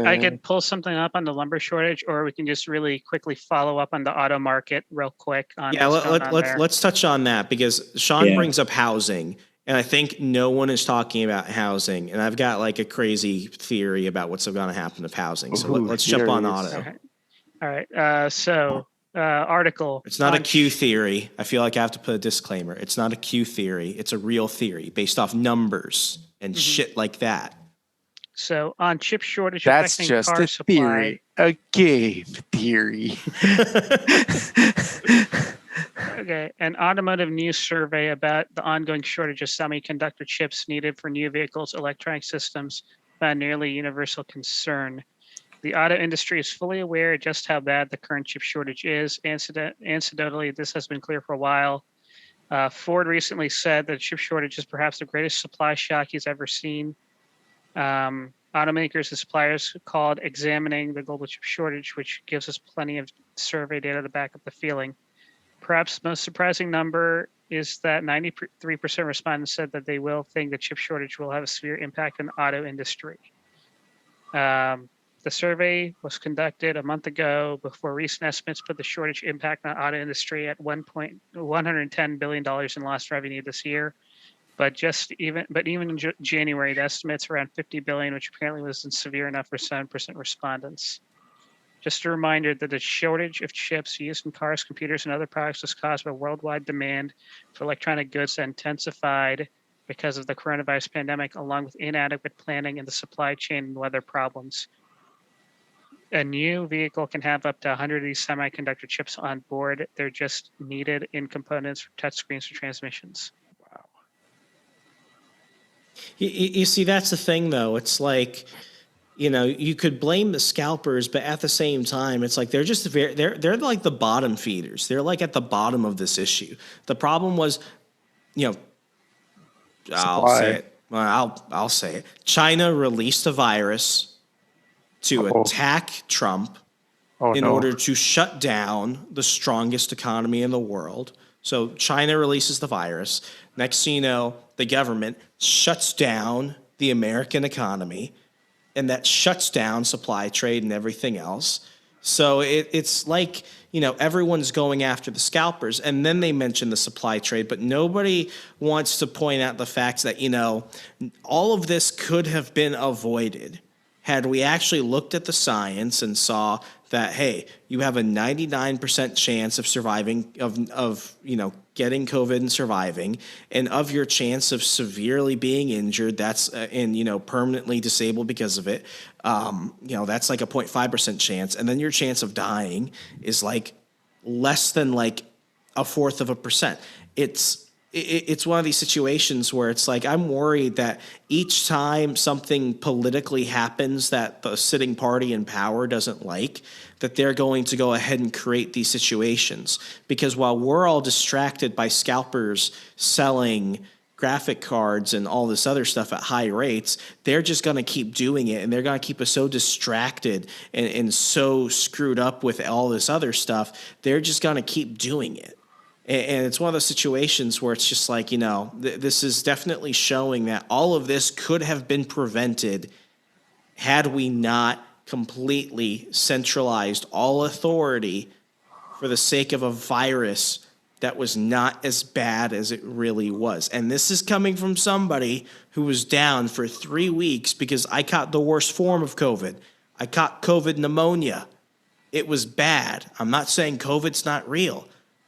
I could pull something up on the lumber shortage, or we can just really quickly follow up on the auto market real quick. Let's touch on that because Sean brings up housing, and I think no one is talking about housing. And I've got like a crazy theory about what's going to happen with housing. So let's jump on auto. Okay. All right. Article. It's not a Q theory. I feel like I have to put a disclaimer. It's not a Q theory. It's a real theory based off numbers and shit like that. So on chip shortage that's affecting just car a supply. Theory, a game theory. Okay, an automotive news survey about the ongoing shortage of semiconductor chips needed for new vehicles, electronic systems, found nearly universal concern. The auto industry is fully aware just how bad the current chip shortage is. Anecdotally, this has been clear for a while. Ford recently said that chip shortage is perhaps the greatest supply shock he's ever seen. Automakers and suppliers called examining the global chip shortage, which gives us plenty of survey data to back up the feeling. Perhaps the most surprising number is that 93% of respondents said that they will think the chip shortage will have a severe impact on the auto industry. The survey was conducted a month ago before recent estimates put the shortage impact on the auto industry at $110 billion in lost revenue this year. But even in January, the estimate's around $50 billion, which apparently wasn't severe enough for 7% respondents. Just a reminder that the shortage of chips used in cars, computers, and other products was caused by worldwide demand for electronic goods that intensified because of the coronavirus pandemic, along with inadequate planning in the supply chain and weather problems. A new vehicle can have up to 100 of these semiconductor chips on board. They're just needed in components for touchscreens or transmissions. You see, that's the thing, though. It's like, you could blame the scalpers, but at the same time, it's like they're like the bottom feeders. They're like at the bottom of this issue. The problem was, I'll say it. Well, I'll say it. China released a virus to attack Trump in order to shut down the strongest economy in the world. So China releases the virus. Next thing you know, the government shuts down the American economy, and that shuts down supply trade and everything else. So it's like, everyone's going after the scalpers, and then they mention the supply trade, but nobody wants to point out the fact that, all of this could have been avoided had we actually looked at the science and saw that, hey, you have a 99% chance of surviving, of getting COVID and surviving, and of your chance of severely being injured, that's and permanently disabled because of it, that's like a 0.5% chance, and then your chance of dying is like less than like 0.4%. It's one of these situations where it's like, I'm worried that each time something politically happens that the sitting party in power doesn't like, that they're going to go ahead and create these situations. Because while we're all distracted by scalpers selling graphic cards and all this other stuff at high rates, they're just going to keep doing it, and they're going to keep us so distracted and so screwed up with all this other stuff. They're just going to keep doing it. And it's one of those situations where it's just like, this is definitely showing that all of this could have been prevented had we not completely centralized all authority for the sake of a virus that was not as bad as it really was. And this is coming from somebody who was down for 3 weeks because I caught the worst form of COVID. I caught COVID pneumonia. It was bad. I'm not saying COVID's not real.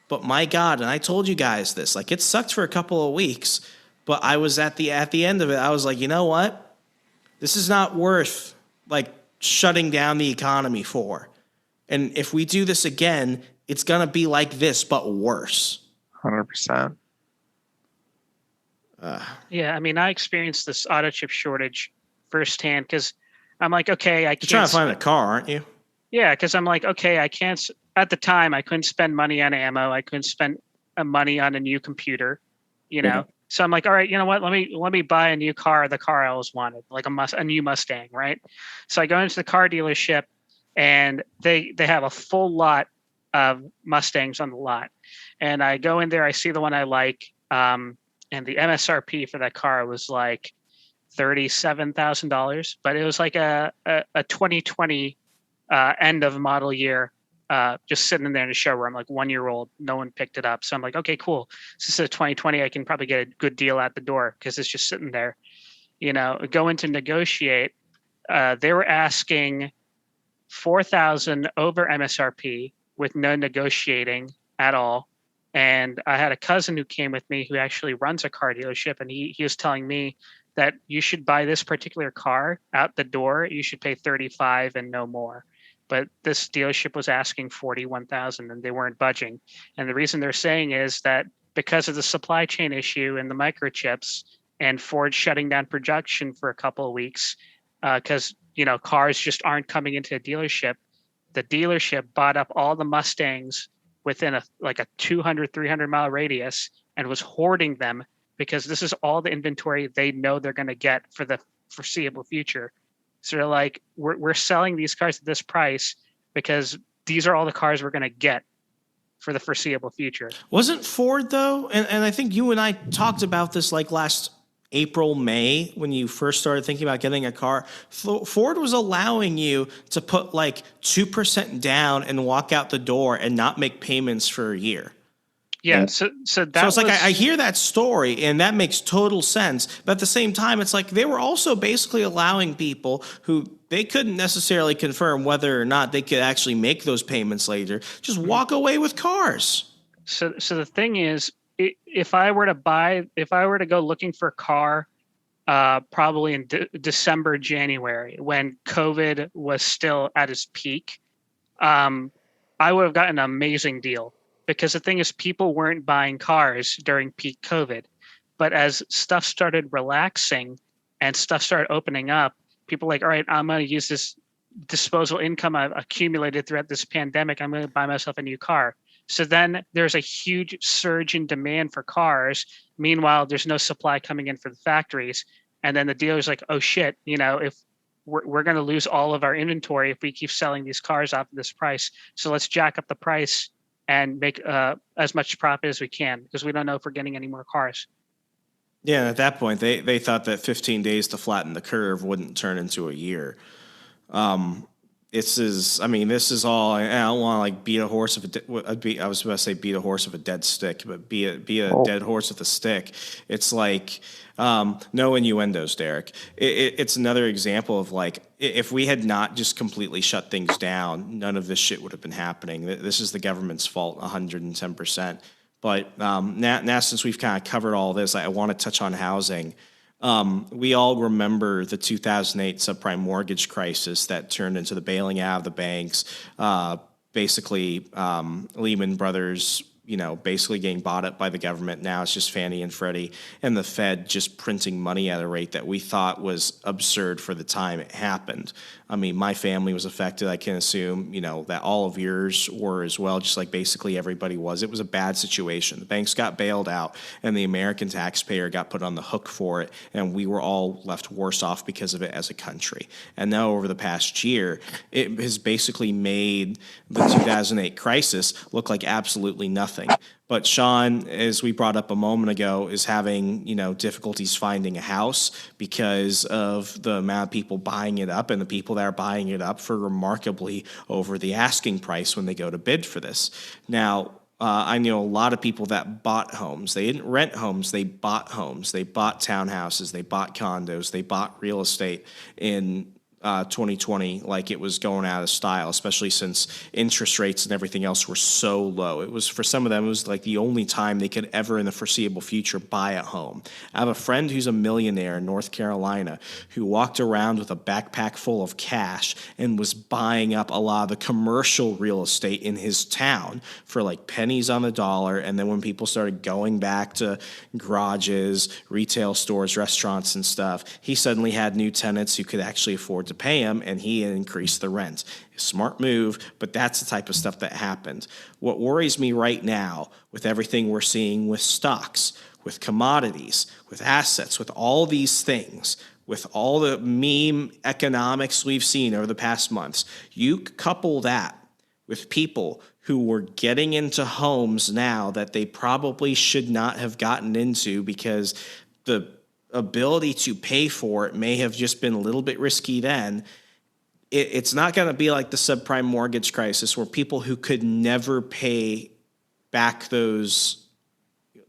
But my God, and I told you guys this, like, it sucked for a couple of weeks, but I was at the end of it, I was like, you know what? This is not worth, like, shutting down the economy for. And if we do this again, it's going to be like this, but worse. 100%. Yeah, I mean, I experienced this auto chip shortage firsthand because I'm like, okay, I can't. You're trying to find a car, aren't you? Yeah, because I'm like, okay, I can't. At the time, I couldn't spend money on ammo. I couldn't spend money on a new computer, So I'm like, all right, you know what? Let me buy a new car, the car I always wanted, like a new Mustang, right? So I go into the car dealership, and they have a full lot of Mustangs on the lot, and I go in there, I see the one I like, and the MSRP for that car was like $37,000, but it was like a 2020 end of model year. Just sitting in there in the showroom, like 1 year old, no one picked it up. So I'm like, okay, cool. So this is a 2020. I can probably get a good deal at the door because it's just sitting there. Go in to negotiate. They were asking $4,000 over MSRP with no negotiating at all. And I had a cousin who came with me who actually runs a car dealership, and he was telling me that you should buy this particular car out the door. You should pay $35,000 and no more. But this dealership was asking $41,000 and they weren't budging. And the reason they're saying is that because of the supply chain issue and the microchips and Ford shutting down production for a couple of weeks, because cars just aren't coming into the dealership bought up all the Mustangs within a 200, 300 mile radius and was hoarding them because this is all the inventory they know they're going to get for the foreseeable future. So they're like, we're selling these cars at this price because these are all the cars we're going to get for the foreseeable future. Wasn't Ford, though, and I think you and I talked about this like last April, May, when you first started thinking about getting a car, Ford was allowing you to put like 2% down and walk out the door and not make payments for a year. Yeah, so it's like I hear that story and that makes total sense. But at the same time, it's like they were also basically allowing people who they couldn't necessarily confirm whether or not they could actually make those payments later, just walk away with cars. So the thing is, if I were to go looking for a car, probably in December, January, when COVID was still at its peak, I would have gotten an amazing deal. Because the thing is, people weren't buying cars during peak COVID. But as stuff started relaxing and stuff started opening up, people were like, all right, I'm going to use this disposable income I've accumulated throughout this pandemic. I'm going to buy myself a new car. So then there's a huge surge in demand for cars. Meanwhile, there's no supply coming in for the factories. And then the dealer's like, oh, shit, if we're going to lose all of our inventory if we keep selling these cars off at this price. So let's jack up the price and make as much profit as we can because we don't know if we're getting any more cars. Yeah, at that point, they thought that 15 days to flatten the curve wouldn't turn into a year. this is all. I don't want to like beat a horse of I was about to say beat a horse of a dead stick, but be a dead horse with a stick. It's like no innuendos, Derek. It's another example of like if we had not just completely shut things down, none of this shit would have been happening. This is the government's fault, 110%. But now since we've kind of covered all this, I want to touch on housing. We all remember the 2008 subprime mortgage crisis that turned into the bailing out of the banks, basically Lehman Brothers, basically getting bought up by the government. Now it's just Fannie and Freddie and the Fed just printing money at a rate that we thought was absurd for the time it happened. I mean, my family was affected. I can assume, that all of yours were as well, just like basically everybody was. It was a bad situation. The banks got bailed out and the American taxpayer got put on the hook for it. And we were all left worse off because of it as a country. And now over the past year, it has basically made the 2008 crisis look like absolutely nothing. But Sean, as we brought up a moment ago, is having, difficulties finding a house because of the amount of people buying it up and the people that are buying it up for remarkably over the asking price when they go to bid for this. Now, I know a lot of people that bought homes. They didn't rent homes. They bought homes. They bought townhouses. They bought condos. They bought real estate in 2020 like it was going out of style, especially since interest rates and everything else were so low. It was, for some of them, it was like the only time they could ever in the foreseeable future buy a home. I have a friend who's a millionaire in North Carolina who walked around with a backpack full of cash and was buying up a lot of the commercial real estate in his town for like pennies on the dollar. And then when people started going back to garages, retail stores, restaurants and stuff, he suddenly had new tenants who could actually afford to pay him, and he increased the rent. Smart move, but that's the type of stuff that happened. What worries me right now with everything we're seeing with stocks, with commodities, with assets, with all these things, with all the meme economics we've seen over the past months, you couple that with people who were getting into homes now that they probably should not have gotten into because the ability to pay for it may have just been a little bit risky then. It's not going to be like the subprime mortgage crisis where people who could never pay back those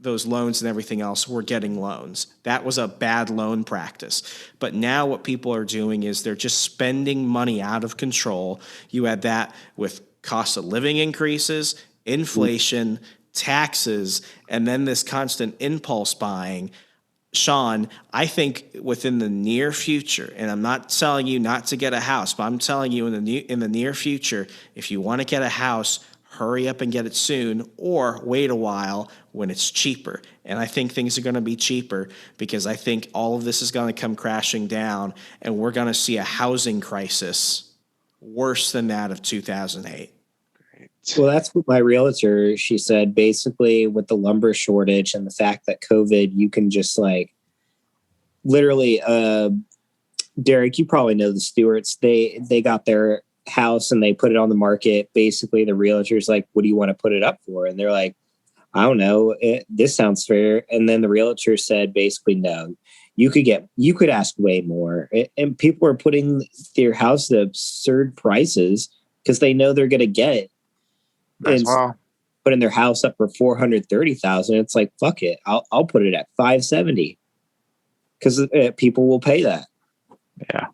loans and everything else were getting loans. That was a bad loan practice. But now what people are doing is they're just spending money out of control. You had that with cost of living increases, inflation, taxes, and then this constant impulse buying. Sean, I think within the near future, and I'm not telling you not to get a house, but I'm telling you in the near future, if you want to get a house, hurry up and get it soon, or wait a while when it's cheaper. And I think things are going to be cheaper because I think all of this is going to come crashing down, and we're going to see a housing crisis worse than that of 2008. Well, that's what my realtor, she said, basically with the lumber shortage and the fact that COVID, you can just like literally, Derek, you probably know the Stewarts, they got their house and they put it on the market. Basically the realtor's like, what do you want to put it up for? And they're like, I don't know. This sounds fair. And then the realtor said, basically, no, you could ask way more. And people are putting their house at absurd prices because they know they're going to get it. And putting their house up for $430,000, it's like, fuck it, I'll put it at $570 because people will pay that. Yeah.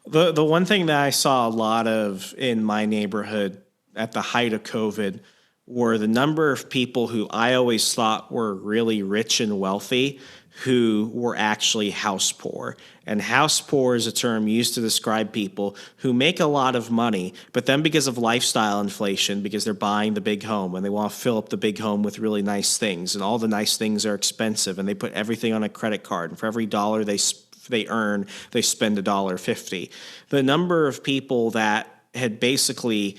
The one thing that I saw a lot of in my neighborhood at the height of COVID were the number of people who I always thought were really rich and wealthy who were actually house poor. And house poor is a term used to describe people who make a lot of money, but then because of lifestyle inflation, because they're buying the big home and they want to fill up the big home with really nice things, and all the nice things are expensive, and they put everything on a credit card, and for every dollar they earn, they spend $1.50. The number of people that had basically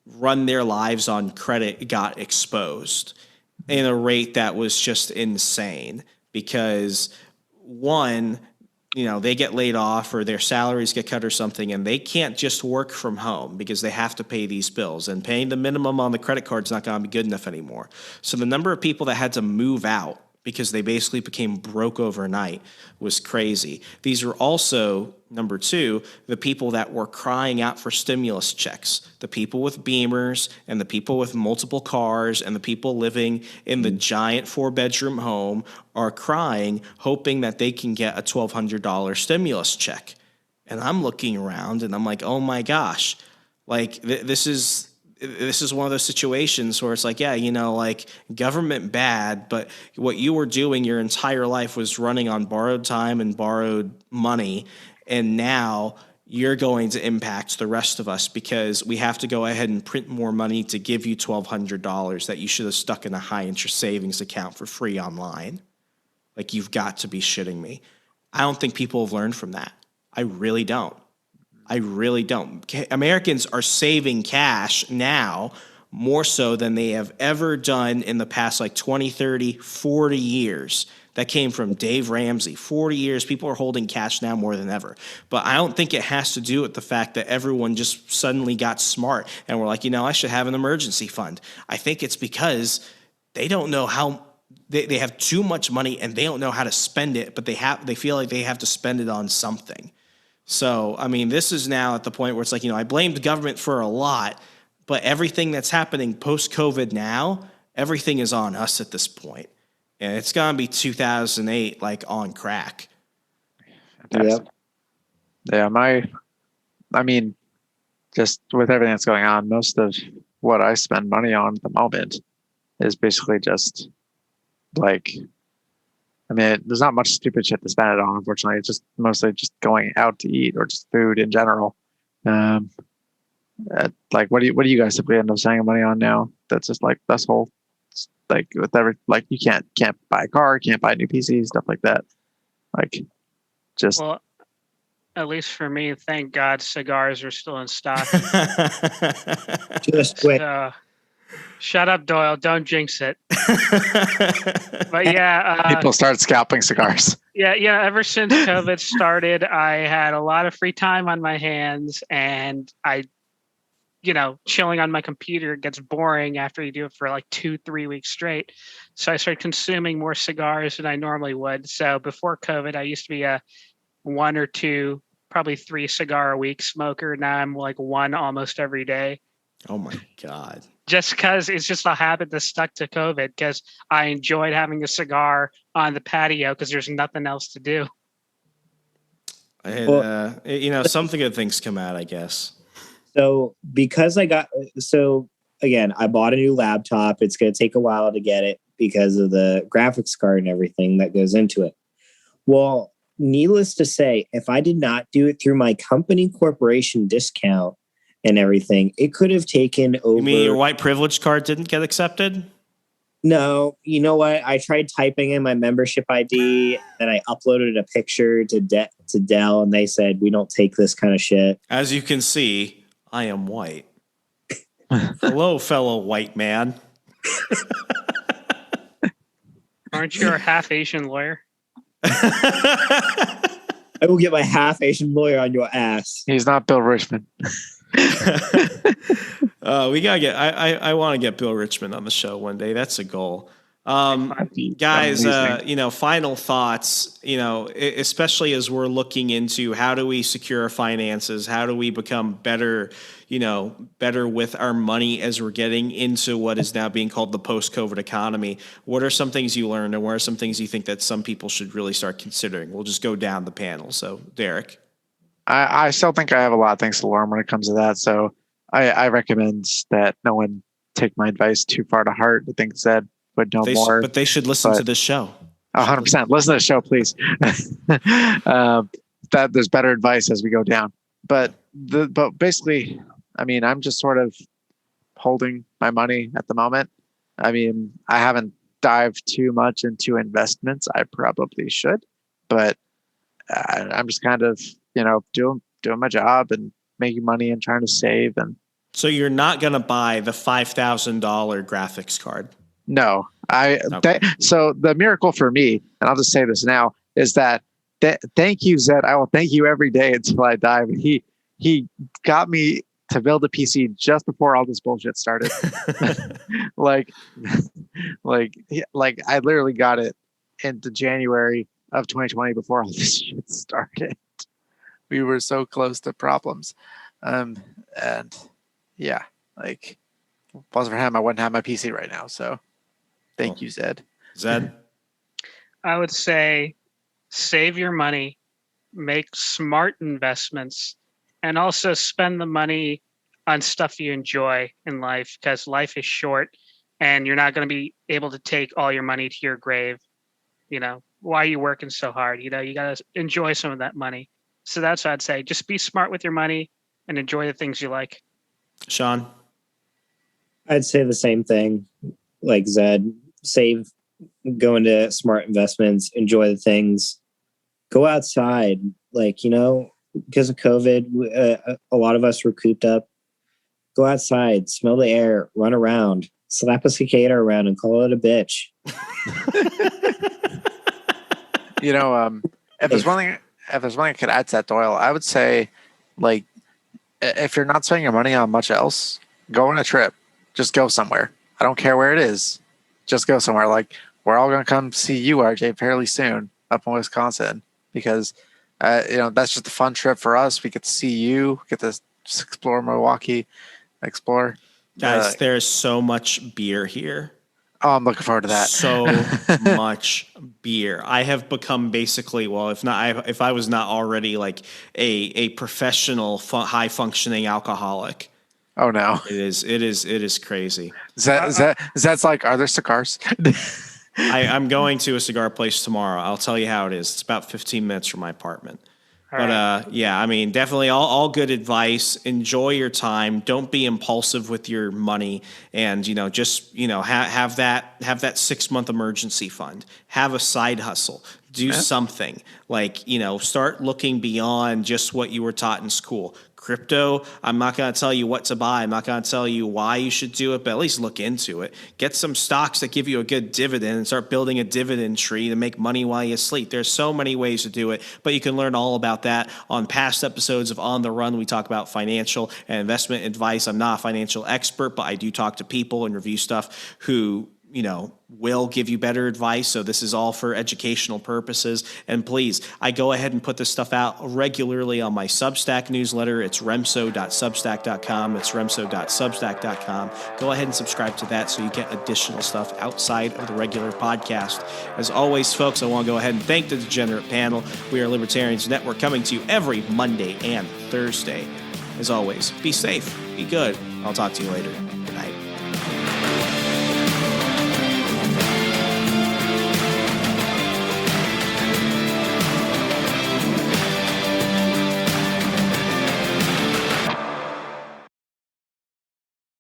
run their lives on credit got exposed in a rate that was just insane. Because one, they get laid off or their salaries get cut or something, and they can't just work from home because they have to pay these bills, and paying the minimum on the credit card is not going to be good enough anymore. So the number of people that had to move out because they basically became broke overnight was crazy. These were also, number two, the people that were crying out for stimulus checks, the people with Beamers and the people with multiple cars and the people living in the giant 4-bedroom home are crying, hoping that they can get a $1,200 stimulus check. And I'm looking around and I'm like, oh my gosh, like this is one of those situations where it's like, yeah, you know, like government bad, but what you were doing your entire life was running on borrowed time and borrowed money. And now you're going to impact the rest of us because we have to go ahead and print more money to give you $1,200 that you should have stuck in a high interest savings account for free online. Like, you've got to be shitting me. I don't think people have learned from that. I really don't. Americans are saving cash now more so than they have ever done in the past like 20, 30, 40 years. That came from Dave Ramsey. 40 years, people are holding cash now more than ever. But I don't think it has to do with the fact that everyone just suddenly got smart and we're like, you know, I should have an emergency fund. I think it's because they don't know how they have too much money and they don't know how to spend it, but they feel like they have to spend it on something. So, I mean, this is now at the point where it's like, you know, I blamed the government for a lot, but everything that's happening post-COVID now, everything is on us at this point. And it's going to be 2008, like, on crack. Yep. Yeah, I mean, just with everything that's going on, most of what I spend money on at the moment is basically just, like, I mean, there's not much stupid shit to spend it on, unfortunately. It's just mostly just going out to eat or just food in general. Like, what do you guys typically end up spending money on now? That's just like this whole, like, with every, like, you can't buy a car, can't buy a new PC, stuff like that. Like, just. Well, at least for me, thank God cigars are still in stock. Just wait. Shut up, Doyle. Don't jinx it. But yeah. People start scalping cigars. Yeah. Ever since COVID started, I had a lot of free time on my hands and chilling on my computer gets boring after you do it for like 2-3 weeks straight. So I started consuming more cigars than I normally would. So before COVID, I used to be a 1 or 2, probably 3 cigar a week smoker. Now I'm like 1 almost every day. Oh my God. Just because it's just a habit that stuck to COVID, because I enjoyed having a cigar on the patio because there's nothing else to do. And, some good things come out, I guess. So again, I bought a new laptop. It's going to take a while to get it because of the graphics card and everything that goes into it. Well, needless to say, if I did not do it through my company corporation discount and everything, it could have taken over. You mean your white privilege card didn't get accepted? No, you know what? I tried typing in my membership ID and I uploaded a picture to Dell, and they said, we don't take this kind of shit. As you can see, I am white. Hello, fellow white man. Aren't you a half Asian lawyer? I will get my half Asian lawyer on your ass. He's not Bill Richmond. We gotta get. I want to get Bill Richmond on the show one day. That's a goal. Guys, final thoughts. Especially as we're looking into how do we secure our finances, how do we become better with our money as we're getting into what is now being called the post-COVID economy. What are some things you learned, and what are some things you think that some people should really start considering? We'll just go down the panel. So, Derek. I still think I have a lot of things to learn when it comes to that. So I recommend that no one take my advice too far to heart. I think Zed would know more. But they should listen to this show. 100%. Listen to the show, please. That there's better advice as we go down. But basically, I mean, I'm just sort of holding my money at the moment. I mean, I haven't dived too much into investments. I probably should, but I'm just kind of, doing my job and making money and trying to save. And so you're not going to buy the $5,000 graphics card? No, Okay. So the miracle for me, and I'll just say this now, is that thank you, Zed. I will thank you every day until I die. But he got me to build a PC just before all this bullshit started. like I literally got it into January of 2020 before all this shit started. We were so close to problems. And yeah, like, if it wasn't for him, I wouldn't have my PC right now. So thank you, Zed. Zed? I would say save your money, make smart investments, and also spend the money on stuff you enjoy in life, because life is short and you're not going to be able to take all your money to your grave. You know, why are you working so hard? You know, you got to enjoy some of that money. So that's what I'd say. Just be smart with your money and enjoy the things you like. Sean? I'd say the same thing. Like Zed, save, go into smart investments, enjoy the things, go outside. Like, you know, because of COVID, a lot of us were cooped up. Go outside, smell the air, run around, slap a cicada around and call it a bitch. You know, if there's one thing I could add to that, Doyle, I would say, like, if you're not spending your money on much else, go on a trip. Just go somewhere. I don't care where it is. Just go somewhere. Like, we're all going to come see you, RJ, fairly soon up in Wisconsin, because, you know, that's just a fun trip for us. We get to see you, get to explore Milwaukee, explore. Guys, there's so much beer here. Oh, I'm looking forward to that. So much beer. I have become basically, well, if I was not already like a professional, high functioning alcoholic. Oh no, it is crazy. That's like, are there cigars? I'm going to a cigar place tomorrow. I'll tell you how it is. It's about 15 minutes from my apartment. But yeah, I mean, definitely all good advice. Enjoy your time. Don't be impulsive with your money, and you know, just have that 6-month emergency fund. Have a side hustle. Do something, like, you know, start looking beyond just what you were taught in school. Crypto, I'm not going to tell you what to buy. I'm not going to tell you why you should do it, but at least look into it. Get some stocks that give you a good dividend and start building a dividend tree to make money while you sleep. There's so many ways to do it, but you can learn all about that on past episodes of On the Run. We talk about financial and investment advice. I'm not a financial expert, but I do talk to people and review stuff who, you know, will give you better advice. So this is all for educational purposes. And please, I go ahead and put this stuff out regularly on my Substack newsletter. It's remso.substack.com. It's remso.substack.com. Go ahead and subscribe to that so you get additional stuff outside of the regular podcast. As always, folks, I want to go ahead and thank the Degenerate panel. We are Libertarians Network, coming to you every Monday and Thursday. As always, be safe, be good. I'll talk to you later.